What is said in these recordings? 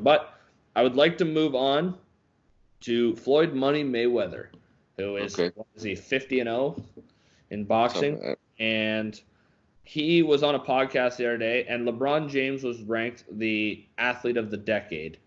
But I would like to move on to Floyd Money Mayweather, who is, Okay. what is he, 50-0 in boxing? Something like And he was on a podcast the other day, and LeBron James was ranked the athlete of the decade,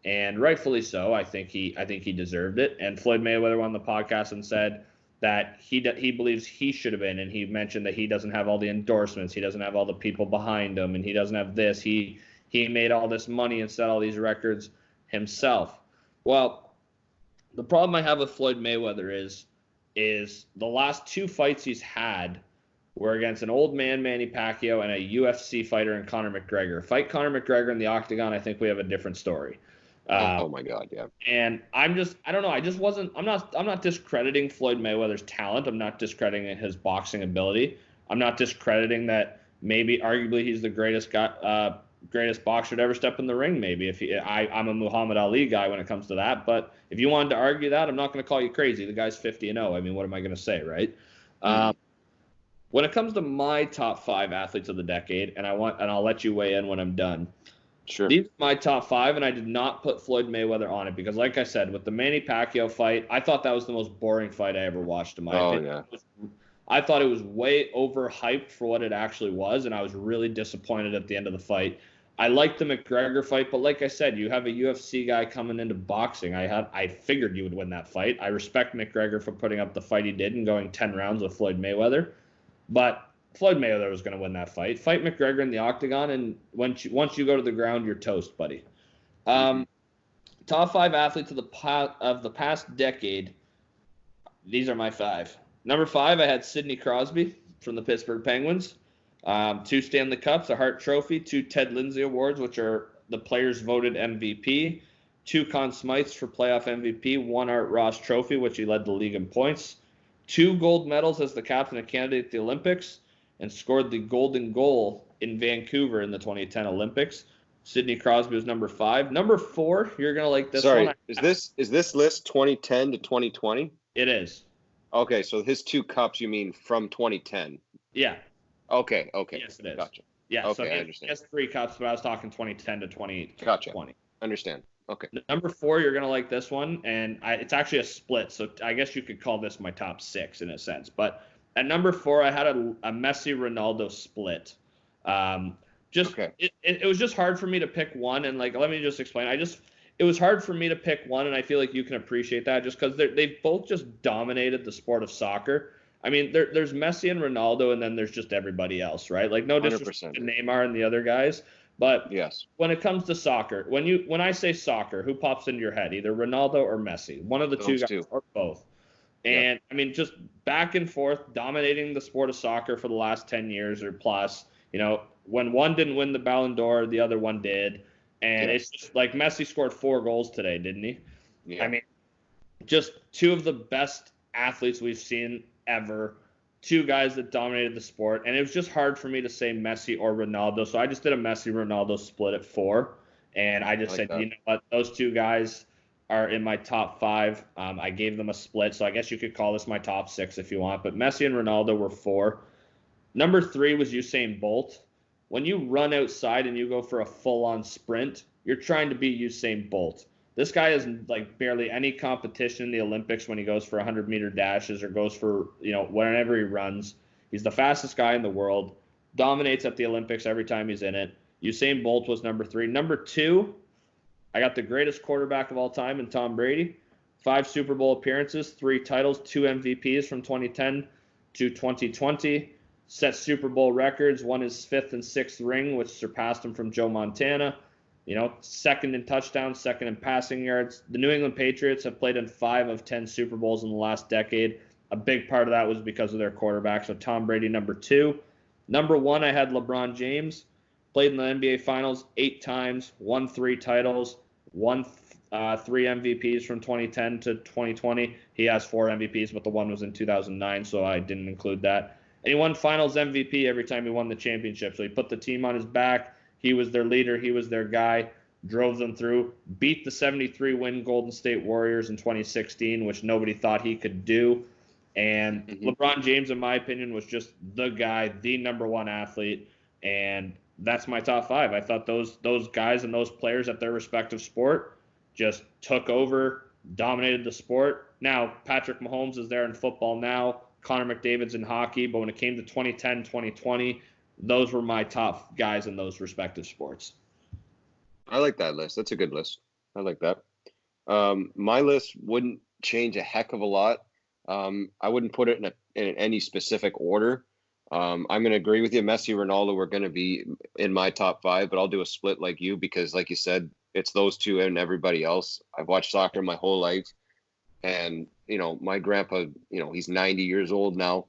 and rightfully so. I think he deserved it. And Floyd Mayweather went on the podcast and said that he believes he should have been, and he mentioned that he doesn't have all the endorsements, he doesn't have all the people behind him, and he doesn't have this. He made all this money and set all these records himself. Well, the problem I have with Floyd Mayweather is the last two fights he's had were against an old man, Manny Pacquiao, and a UFC fighter in Conor McGregor. Fight Conor McGregor in the octagon, I think we have a different story. oh my God, yeah. And I don't know. I'm not discrediting Floyd Mayweather's talent. I'm not discrediting his boxing ability. I'm not discrediting that maybe arguably he's the greatest boxer to ever step in the ring. Maybe I'm a Muhammad Ali guy when it comes to that. But if you wanted to argue that, I'm not going to call you crazy. The guy's 50-0. I mean, what am I going to say, right? When it comes to my top 5 athletes of the decade, and I'll let you weigh in when I'm done. Sure. These are my top 5, and I did not put Floyd Mayweather on it because, like I said, with the Manny Pacquiao fight, I thought that was the most boring fight I ever watched in my opinion. Yeah. I thought it was way overhyped for what it actually was, and I was really disappointed at the end of the fight. I liked the McGregor fight, but like I said, you have a UFC guy coming into boxing. I figured you would win that fight. I respect McGregor for putting up the fight he did and going 10 rounds with Floyd Mayweather. But Floyd Mayweather was going to win that fight. Fight McGregor in the octagon, and once you go to the ground, you're toast, buddy. Top 5 athletes of the past decade. These are my 5. Number 5, I had Sidney Crosby from the Pittsburgh Penguins. 2 Stanley Cups, a Hart Trophy, 2 Ted Lindsay Awards, which are the players voted MVP, 2 Conn Smythes for playoff MVP, 1 Art Ross Trophy, which he led the league in points, 2 gold medals as the captain of Canada at the Olympics, and scored the golden goal in Vancouver in the 2010 Olympics. Sidney Crosby was number 5. Number 4, you're going to like this one. Sorry, is this list 2010 to 2020? It is. Okay, so his 2 cups, you mean from 2010? Yeah. Okay. Yes, it is. Gotcha. Yeah, okay, so I understand. He has 3 cups, but I was talking 2010 to 2020. Gotcha. Understand. Okay. Number 4, you're going to like this one, and it's actually a split, so I guess you could call this my top 6 in a sense. But at number 4, I had a Messi-Ronaldo split. It was just hard for me to pick one, and let me just explain. It was hard for me to pick one, and I feel like you can appreciate that just because they both just dominated the sport of soccer. I mean, there's Messi and Ronaldo, and then there's just everybody else, right? No disrespect to Neymar and the other guys, but yes, when it comes to soccer, when I say soccer, who pops into your head? Either Ronaldo or Messi, one of the two guys, or both. And I mean, just back and forth, dominating the sport of soccer for the last 10 years or plus. When one didn't win the Ballon d'Or, the other one did. And it's just like Messi scored 4 goals today, didn't he? Yeah. I mean, just 2 of the best athletes we've seen ever, 2 guys that dominated the sport. And it was just hard for me to say Messi or Ronaldo. So I just did a Messi-Ronaldo split at 4. And I just said, you know what, those 2 guys are in my top 5. I gave them a split. So I guess you could call this my top 6 if you want. But Messi and Ronaldo were 4. Number 3 was Usain Bolt. When you run outside and you go for a full-on sprint, you're trying to beat Usain Bolt. This guy has barely any competition in the Olympics when he goes for 100-meter dashes or goes for, whenever he runs. He's the fastest guy in the world, dominates at the Olympics every time he's in it. Usain Bolt was number 3. Number 2, I got the greatest quarterback of all time in Tom Brady. 5 Super Bowl appearances, 3 titles, 2 MVPs from 2010 to 2020. Set Super Bowl records, won his 5th and 6th ring, which surpassed him from Joe Montana. Second in touchdowns, second in passing yards. The New England Patriots have played in 5 of 10 Super Bowls in the last decade. A big part of that was because of their quarterback. So Tom Brady, number 2. Number 1, I had LeBron James. Played in the NBA Finals 8 times, won 3 titles, won 3 MVPs from 2010 to 2020. He has 4 MVPs, but the one was in 2009, so I didn't include that. And he won Finals MVP every time he won the championship. So he put the team on his back. He was their leader. He was their guy. Drove them through. Beat the 73-win Golden State Warriors in 2016, which nobody thought he could do. And LeBron James, in my opinion, was just the guy, the number 1 athlete. And that's my top five. I thought those guys and those players at their respective sport just took over, dominated the sport. Now, Patrick Mahomes is there in football now. Connor McDavid's in hockey. But when it came to 2010, 2020, those were my top guys in those respective sports. I like that list. That's a good list. I like that. My list wouldn't change a heck of a lot. I wouldn't put it in any specific order. I'm going to agree with you. Messi, Ronaldo are going to be in my top five, but I'll do a split like you because, like you said, it's those two and everybody else. I've watched soccer my whole life, and my grandpa, he's 90 years old now,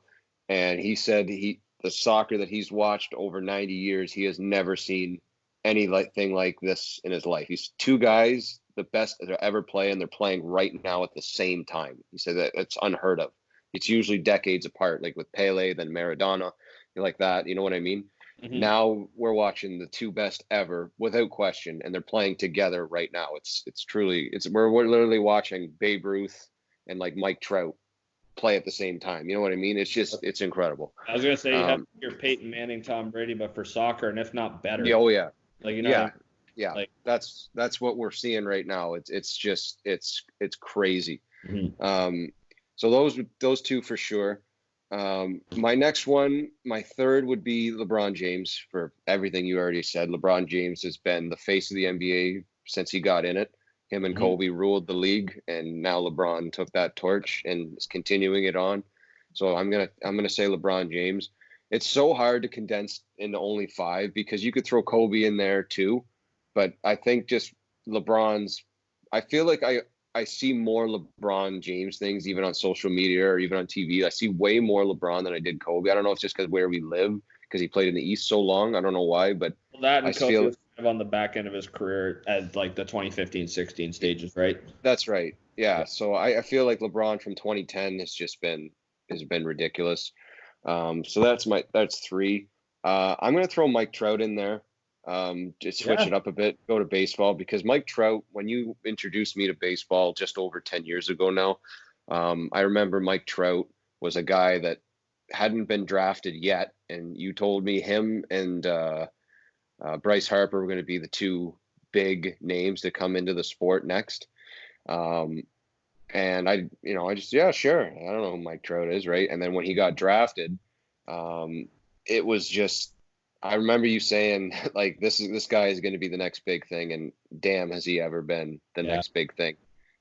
and he said the soccer that he's watched over 90 years, he has never seen anything like this in his life. He's two guys, the best that ever play, and they're playing right now at the same time. He said that it's unheard of. It's usually decades apart, like with Pele, then Maradona, like that. You know what I mean? Mm-hmm. Now we're watching the two best ever, without question, and they're playing together right now. We're literally watching Babe Ruth and like Mike Trout play at the same time. You know what I mean? It's incredible. I was gonna say you have your Peyton Manning, Tom Brady, but for soccer, and if not better. Yeah, oh yeah. Like yeah. Like, that's what we're seeing right now. It's crazy. Mm-hmm. So those two for sure. My next one, my third would be LeBron James for everything you already said. LeBron James has been the face of the NBA since he got in it. Him and Kobe ruled the league, and now LeBron took that torch and is continuing it on. So I'm gonna say LeBron James. It's so hard to condense into only five because you could throw Kobe in there too, but I think just I feel like I see more LeBron James things even on social media or even on TV. I see way more LeBron than I did Kobe. I don't know if it's just because where we live, because he played in the East so long. I don't know why, but that and Kobe was kind of on the back end of his career at like the 2015-16 stages, right? That's right. Yeah. So I feel like LeBron from 2010 has been ridiculous. So that's three. I'm gonna throw Mike Trout in there. Just switch it up a bit, go to baseball, because Mike Trout, when you introduced me to baseball just over 10 years ago now, I remember Mike Trout was a guy that hadn't been drafted yet, and you told me him and Bryce Harper were going to be the two big names to come into the sport next. And I just, yeah, sure. I don't know who Mike Trout is, right? And then when he got drafted, it was just, I remember you saying like this guy is going to be the next big thing, and damn, has he ever been the next big thing.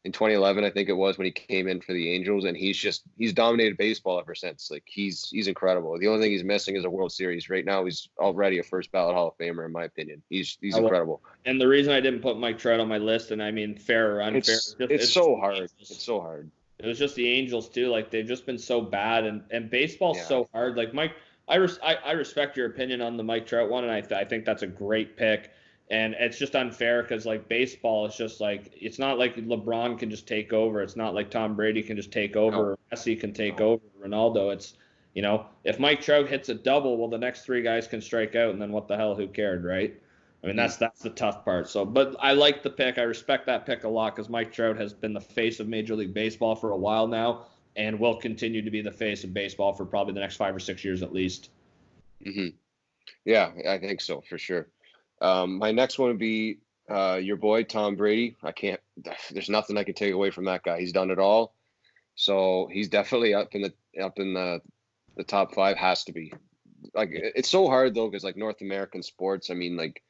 In 2011, I think it was, when he came in for the Angels, and he's dominated baseball ever since. Like he's incredible. The only thing he's missing is a World Series. Right now, he's already a first ballot Hall of Famer in my opinion. He's incredible. And the reason I didn't put Mike Trout on my list, and I mean fair or unfair, it's so hard. It's so hard. It was just the Angels too. Like they've just been so bad, and baseball's so hard. Like Mike. I respect your opinion on the Mike Trout one, and I think that's a great pick. And it's just unfair because, like, baseball is just like, it's not like LeBron can just take over. It's not like Tom Brady can just take over. Or Messi can take over. Ronaldo. It's, if Mike Trout hits a double, well, the next three guys can strike out, and then what the hell, who cared, right? I mean, that's the tough part. So, but I like the pick. I respect that pick a lot because Mike Trout has been the face of Major League Baseball for a while now, and will continue to be the face of baseball for probably the next 5 or 6 years at least. Mm-hmm. Yeah, I think so, for sure. My next one would be your boy, Tom Brady. There's nothing I can take away from that guy. He's done it all. So he's definitely up in the top five, has to be. Like, it's so hard though, because like North American sports, I mean, like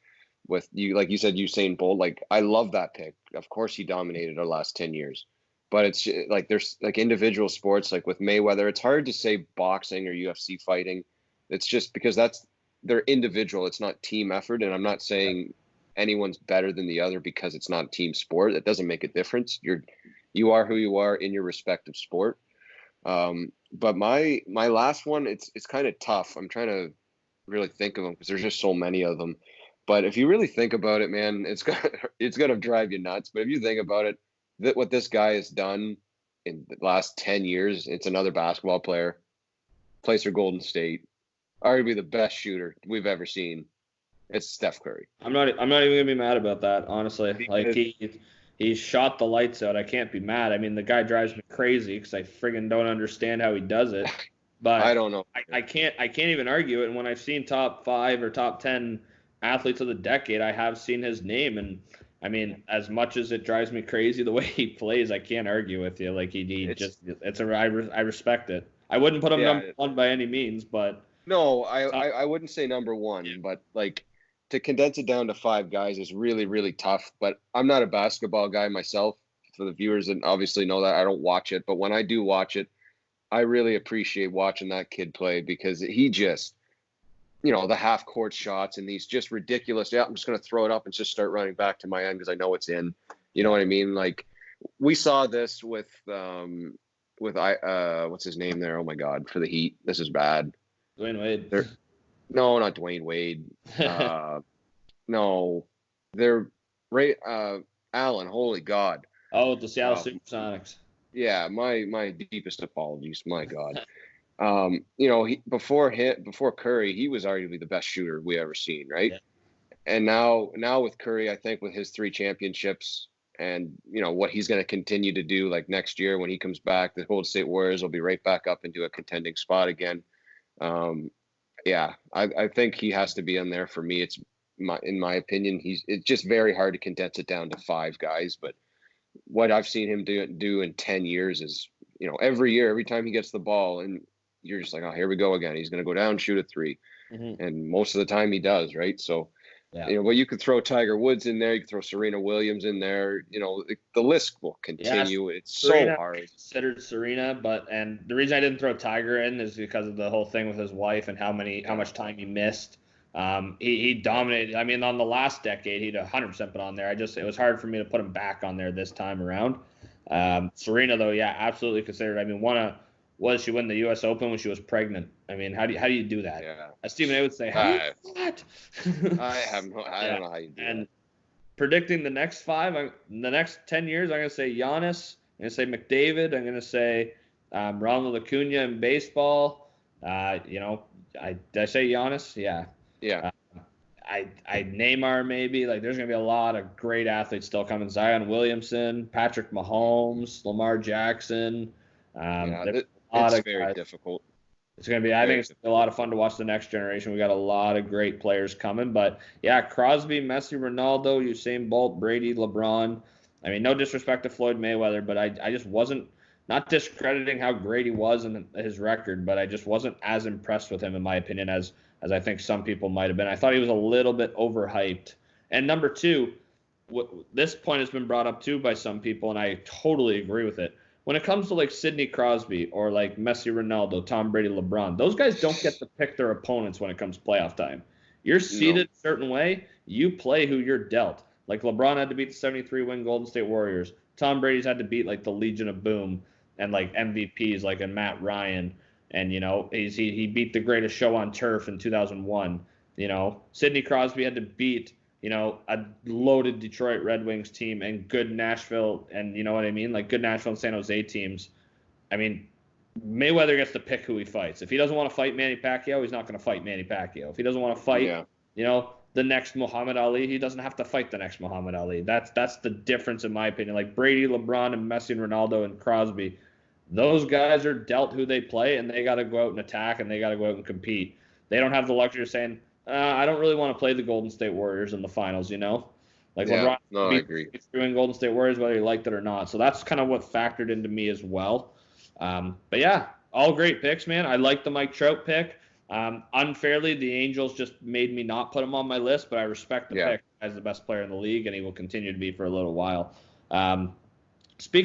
with you, like you said, Usain Bolt, like I love that pick. Of course he dominated our last 10 years. But it's like there's like individual sports, like with Mayweather, it's hard to say boxing or UFC fighting. It's just because they're individual. It's not team effort. And I'm not saying anyone's better than the other because it's not a team sport. It doesn't make a difference. You are who you are in your respective sport. But my last one, it's kind of tough. I'm trying to really think of them because there's just so many of them. But if you really think about it, man, it's gonna drive you nuts. But if you think about it, what this guy has done in the last 10 years, it's another basketball player, plays for Golden State, arguably the best shooter we've ever seen. It's Steph Curry. I'm not even gonna be mad about that, honestly. Like he shot the lights out. I can't be mad. I mean, the guy drives me crazy because I friggin' don't understand how he does it. But I don't know. I can't even argue it. And when I've seen top 5 or top 10 athletes of the decade, I have seen his name. And I mean, as much as it drives me crazy the way he plays, I can't argue with you. Like he It's just, I respect it. I wouldn't put him yeah. number one by any means, but No, top, I wouldn't say number yeah, one, but like to condense it down to five guys is really, really tough. But I'm not a basketball guy myself. For the viewers that obviously know that, I don't watch it, but when I do watch it, I really appreciate watching that kid play because he just, the half court shots and these just ridiculous. Yeah, I'm just going to throw it up and just start running back to my end because I know it's in. You know what I mean? Like we saw this with what's his name there? Oh my God, for the Heat. This is bad. Dwayne Wade. They're no, not Dwayne Wade. No, they're Ray Allen. Holy God. Oh, the Seattle Uh, Supersonics. yeah, my deepest apologies. My God. Before Curry, he was arguably the best shooter we ever seen, right? Yeah. And now with Curry, I think with his 3 championships and what he's going to continue to do, like next year when he comes back, the Golden State Warriors will be right back up into a contending spot again. Yeah, I think he has to be in there for me. In my opinion, it's just very hard to condense it down to five guys, but what I've seen him do in 10 years is, every year, every time he gets the ball and you're just like, oh, here we go again. He's going to go down, shoot a 3. Mm-hmm. And most of the time he does, right? So, Yeah. well, you could throw Tiger Woods in there. You could throw Serena Williams in there. The list will continue. It's Serena, so hard. considered Serena, and the reason I didn't throw Tiger in is because of the whole thing with his wife and how much time he missed. He dominated. I mean, on the last decade, he'd 100% put on there. It was hard for me to put him back on there this time around. Serena, though, yeah, absolutely considered. I mean, was she win the U.S. Open when she was pregnant? I mean, how do you do that? Yeah. As Stephen A would say, how do you do that? I don't know how you do that. Predicting the next 10 years, I'm going to say Giannis. I'm going to say McDavid. I'm going to say Ronald Acuna in baseball. Did I say Giannis? Yeah. Yeah. I Neymar maybe. Like, there's going to be a lot of great athletes still coming. Zion Williamson, Patrick Mahomes, Lamar Jackson. It's very difficult. It's going to be, I think it's a lot of fun to watch the next generation. We got a lot of great players coming. But, yeah, Crosby, Messi, Ronaldo, Usain Bolt, Brady, LeBron. I mean, no disrespect to Floyd Mayweather, but I just wasn't, not discrediting how great he was in his record, but I just wasn't as impressed with him, in my opinion, as I think some people might have been. I thought he was a little bit overhyped. And number two, this point has been brought up too by some people, and I totally agree with it. When it comes to like Sidney Crosby or like Messi, Ronaldo, Tom Brady, LeBron, those guys don't get to pick their opponents when it comes playoff time. You're seeded a certain way, you play who you're dealt. Like LeBron had to beat the 73-win Golden State Warriors. Tom Brady's had to beat like the Legion of Boom and like MVPs like a Matt Ryan. And, he beat the greatest show on turf in 2001. Sidney Crosby had to beat, a loaded Detroit Red Wings team and good Nashville and, you know what I mean? Like good Nashville and San Jose teams. I mean, Mayweather gets to pick who he fights. If he doesn't want to fight Manny Pacquiao, he's not going to fight Manny Pacquiao. If he doesn't want to fight, the next Muhammad Ali, he doesn't have to fight the next Muhammad Ali. That's the difference in my opinion. Like Brady, LeBron, and Messi and Ronaldo and Crosby, those guys are dealt who they play, and they got to go out and attack, and they got to go out and compete. They don't have the luxury of saying, I don't really want to play the Golden State Warriors in the finals, Like LeBron I agree. Doing Golden State Warriors, whether he liked it or not. So that's kind of what factored into me as well. But yeah, all great picks, man. I like the Mike Trout pick. Unfairly, the Angels just made me not put him on my list, but I respect the pick as the best player in the league, and he will continue to be for a little while. Speaking